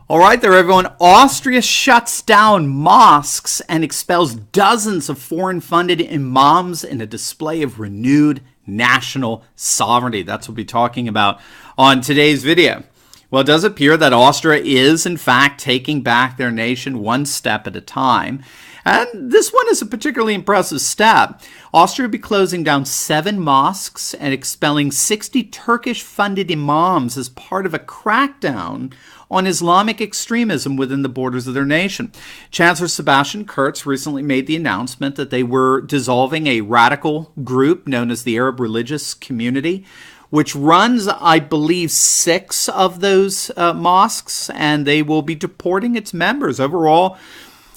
All right there, everyone. Austria shuts down mosques and expels dozens of foreign-funded imams in a display of renewed national sovereignty. That's what we'll be talking about on today's video. Well, it does appear that Austria is, in fact, taking back their nation one step at a time. And this one is a particularly impressive step. Austria will be closing down 7 mosques and expelling 60 Turkish-funded imams as part of a crackdown on Islamic extremism within the borders of their nation. Chancellor Sebastian Kurz recently made the announcement that they were dissolving a radical group known as the Arab Religious Community, which runs, I believe, 6 of those mosques, and they will be deporting its members. Overall,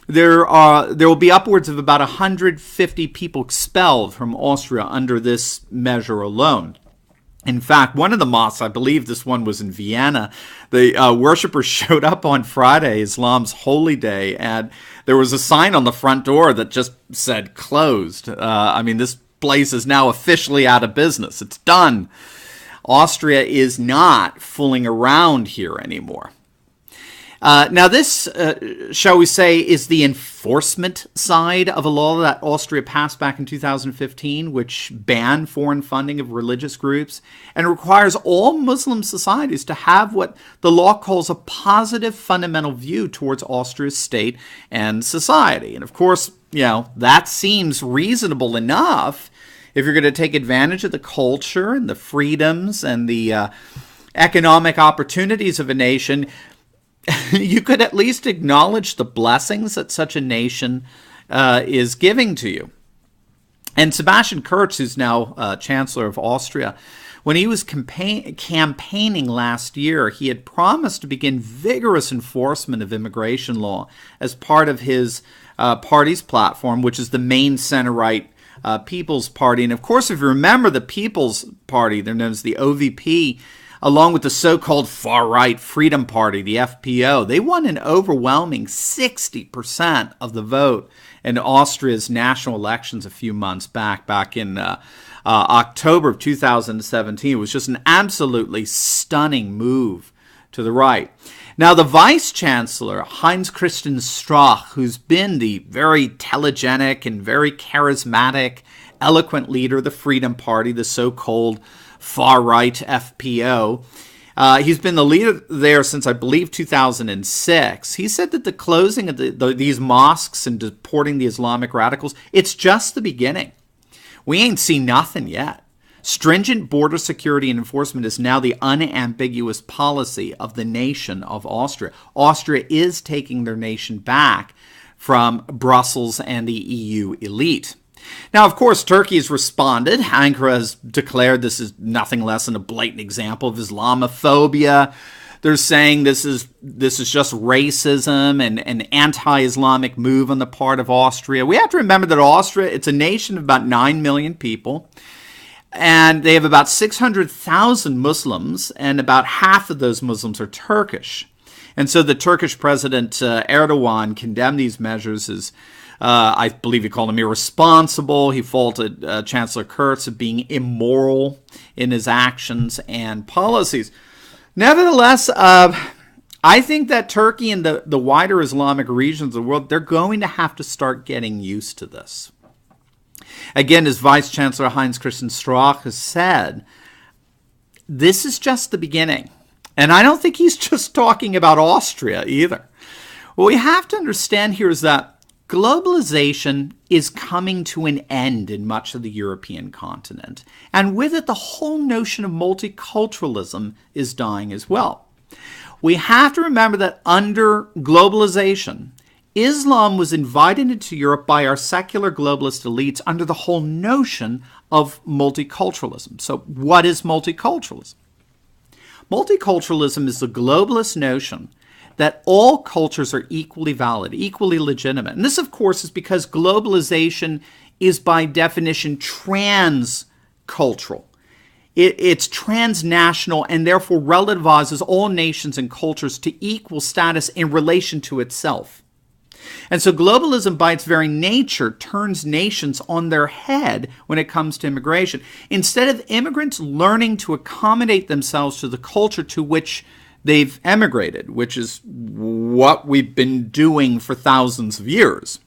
there will be upwards of about 150 people expelled from Austria under this measure alone. In fact, one of the mosques, I believe this one was in Vienna, the worshippers showed up on Friday, Islam's holy day, and there was a sign on the front door that just said closed. This place is now officially out of business. It's done. Austria is not fooling around here anymore. Now this, shall we say, is the enforcement side of a law that Austria passed back in 2015, which banned foreign funding of religious groups and requires all Muslim societies to have what the law calls a positive fundamental view towards Austria's state and society. And of course, that seems reasonable enough if you're going to take advantage of the culture and the freedoms and the economic opportunities of a nation. You could at least acknowledge the blessings that such a nation is giving to you. And Sebastian Kurz, who's now Chancellor of Austria, when he was campaigning last year, he had promised to begin vigorous enforcement of immigration law as part of his party's platform, which is the main center-right People's Party. And of course, if you remember the People's Party, they're known as the OVP, along with the so-called far-right Freedom Party, the FPO, they won an overwhelming 60% of the vote in Austria's national elections a few months back in October of 2017. It was just an absolutely stunning move to the right. Now, the Vice-Chancellor, Heinz-Christian Strache, who's been the very telegenic and very charismatic, eloquent leader of the Freedom Party, the so-called far-right FPO. He's been the leader there since, I believe, 2006. He said that the closing of these mosques and deporting the Islamic radicals, it's just the beginning. We ain't seen nothing yet. Stringent border security and enforcement is now the unambiguous policy of the nation of Austria. Austria is taking their nation back from Brussels and the EU elite. Now, of course, Turkey has responded. Ankara has declared this is nothing less than a blatant example of Islamophobia. They're saying this is just racism and an anti-Islamic move on the part of Austria. We have to remember that Austria, it's a nation of about 9 million people, and they have about 600,000 Muslims, and about half of those Muslims are Turkish. And so the Turkish President Erdogan condemned these measures as I believe he called him irresponsible. He faulted Chancellor Kurz of being immoral in his actions and policies. Nevertheless, I think that Turkey and the wider Islamic regions of the world, they're going to have to start getting used to this. Again, as Vice-Chancellor Heinz-Christian Strache has said, this is just the beginning. And I don't think he's just talking about Austria either. What we have to understand here is that globalization is coming to an end in much of the European continent, and with it the whole notion of multiculturalism is dying as well. We have to remember that under globalization, Islam was invited into Europe by our secular globalist elites under the whole notion of multiculturalism. So what is multiculturalism? Multiculturalism is the globalist notion that all cultures are equally valid, equally legitimate. And this, of course, is because globalization is by definition transcultural. It's transnational and therefore relativizes all nations and cultures to equal status in relation to itself. And so globalism, by its very nature, turns nations on their head when it comes to immigration. Instead of immigrants learning to accommodate themselves to the culture to which they've emigrated, which is what we've been doing for thousands of years.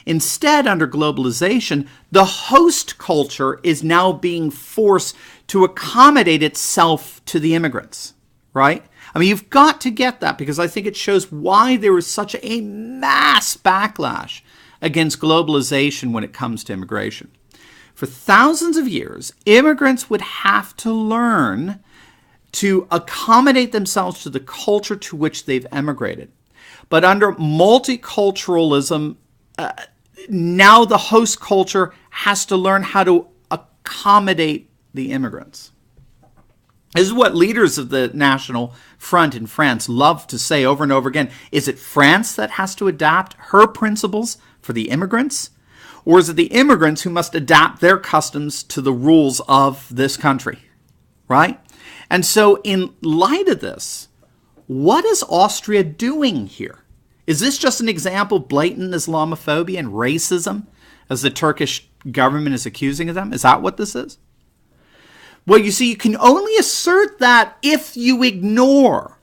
Instead, under globalization, the host culture is now being forced to accommodate itself to the immigrants, right? I mean, you've got to get that, because I think it shows why there is such a mass backlash against globalization when it comes to immigration. For thousands of years, immigrants would have to learn to accommodate themselves to the culture to which they've emigrated. But under multiculturalism, now the host culture has to learn how to accommodate the immigrants. This is what leaders of the National Front in France love to say over and over again. Is it France that has to adapt her principles for the immigrants? Or is it the immigrants who must adapt their customs to the rules of this country? Right? And so in light of this, what is Austria doing here? Is this just an example of blatant Islamophobia and racism, as the Turkish government is accusing of them? Is that what this is? Well, you see, you can only assert that if you ignore,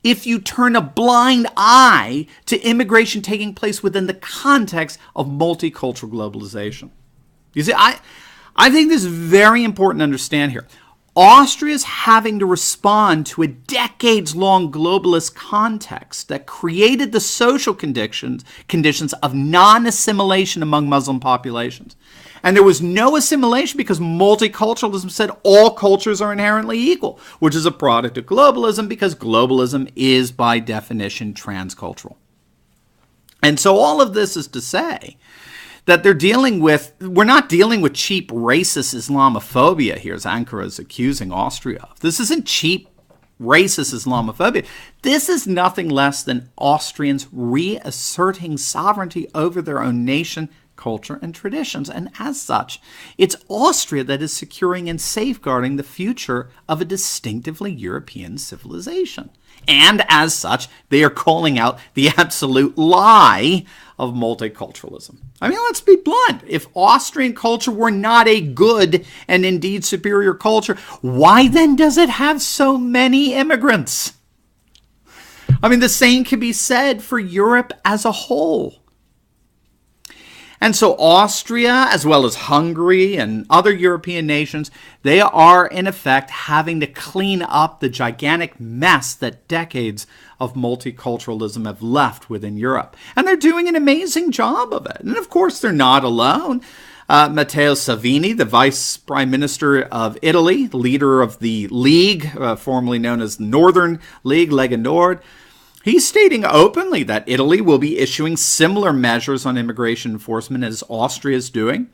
if you turn a blind eye to immigration taking place within the context of multicultural globalization. You see, I think this is very important to understand here. Austria is having to respond to a decades-long globalist context that created the social conditions of non-assimilation among Muslim populations. And there was no assimilation because multiculturalism said all cultures are inherently equal, which is a product of globalism, because globalism is by definition transcultural. And so all of this is to say that we're not dealing with cheap racist Islamophobia here, as Ankara is accusing Austria of. This isn't cheap racist Islamophobia. This is nothing less than Austrians reasserting sovereignty over their own nation, culture, and traditions. And as such, it's Austria that is securing and safeguarding the future of a distinctively European civilization. And as such, they are calling out the absolute lie of multiculturalism. I mean, let's be blunt. If Austrian culture were not a good and indeed superior culture, why then does it have so many immigrants? I mean, the same can be said for Europe as a whole. And so Austria, as well as Hungary and other European nations, they are in effect having to clean up the gigantic mess that decades of multiculturalism have left within Europe. And they're doing an amazing job of it. And of course, they're not alone. Matteo Salvini, the Vice Prime Minister of Italy, leader of the League, formerly known as Northern League, Lega Nord, he's stating openly that Italy will be issuing similar measures on immigration enforcement as Austria is doing.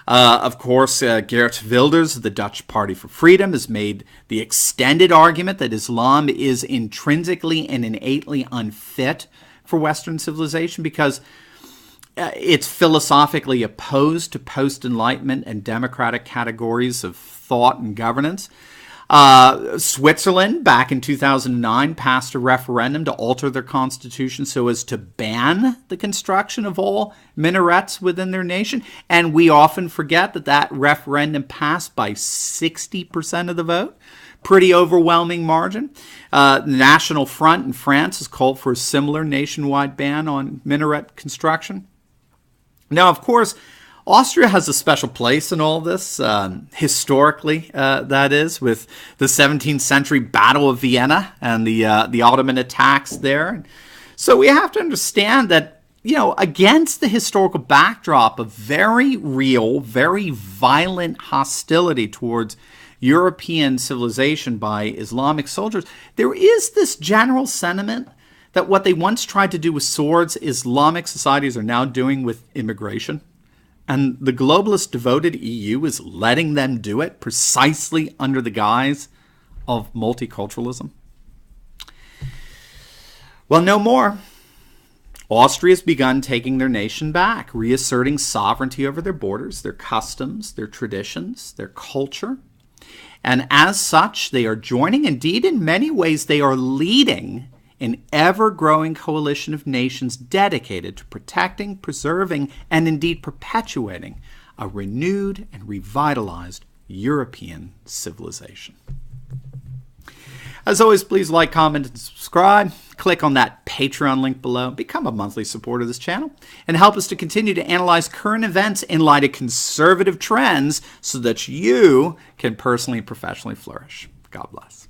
Of course, Geert Wilders of the Dutch Party for Freedom has made the extended argument that Islam is intrinsically and innately unfit for Western civilization because it's philosophically opposed to post-Enlightenment and democratic categories of thought and governance. Switzerland, back in 2009, passed a referendum to alter their constitution so as to ban the construction of all minarets within their nation. And we often forget that that referendum passed by 60% of the vote. Pretty overwhelming margin. The National Front in France has called for a similar nationwide ban on minaret construction. Now, of course, Austria has a special place in all this, historically, that is, with the 17th century Battle of Vienna and the Ottoman attacks there. So we have to understand that, against the historical backdrop of very real, very violent hostility towards European civilization by Islamic soldiers, there is this general sentiment that what they once tried to do with swords, Islamic societies are now doing with immigration. And the globalist devoted EU is letting them do it precisely under the guise of multiculturalism. Well, no more. Austria has begun taking their nation back, reasserting sovereignty over their borders, their customs, their traditions, their culture. And as such, they are joining, indeed, in many ways, they are leading an ever-growing coalition of nations dedicated to protecting, preserving, and indeed perpetuating a renewed and revitalized European civilization. As always, please like, comment, and subscribe. Click on that Patreon link below. Become a monthly supporter of this channel and help us to continue to analyze current events in light of conservative trends so that you can personally and professionally flourish. God bless.